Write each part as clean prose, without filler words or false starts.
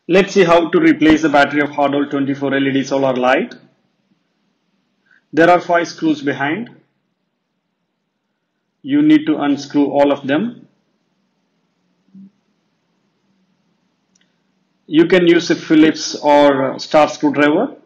Let's see how to replace the battery of Hardoll 24 LED solar light. There are 5 screws behind. You need to unscrew all of them. You can use a Phillips or star screwdriver.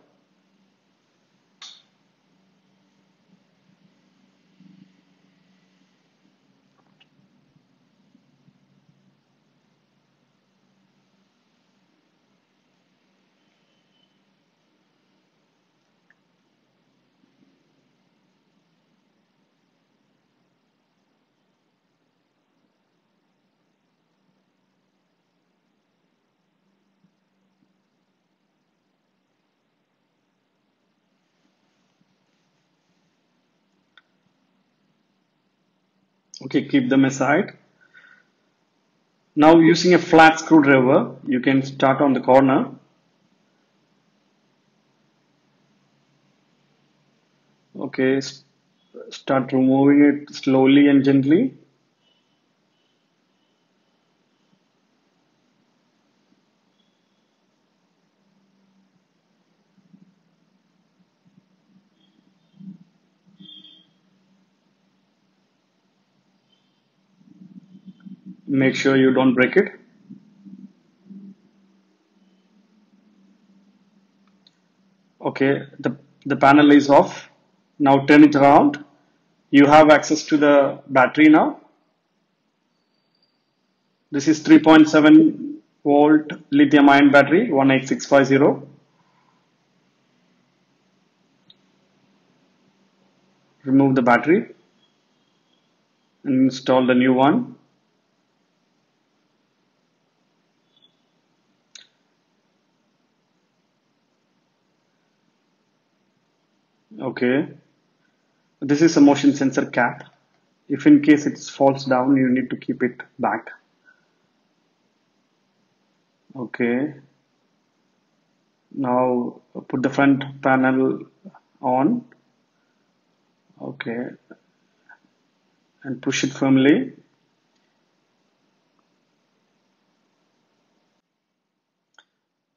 Okay, keep them aside. Now using a flat screwdriver, you can start on the corner. Okay, start removing it slowly and gently. Make sure you don't break it. Okay, the panel is off. Now turn it around. You have access to the battery now. This is 3.7 volt lithium ion battery 18650. Remove the battery and install the new one. Okay, this is a motion sensor cap. If in case it falls down, you need to keep it back. Okay, now put the front panel on. Okay, and push it firmly.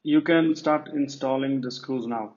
You can start installing the screws now.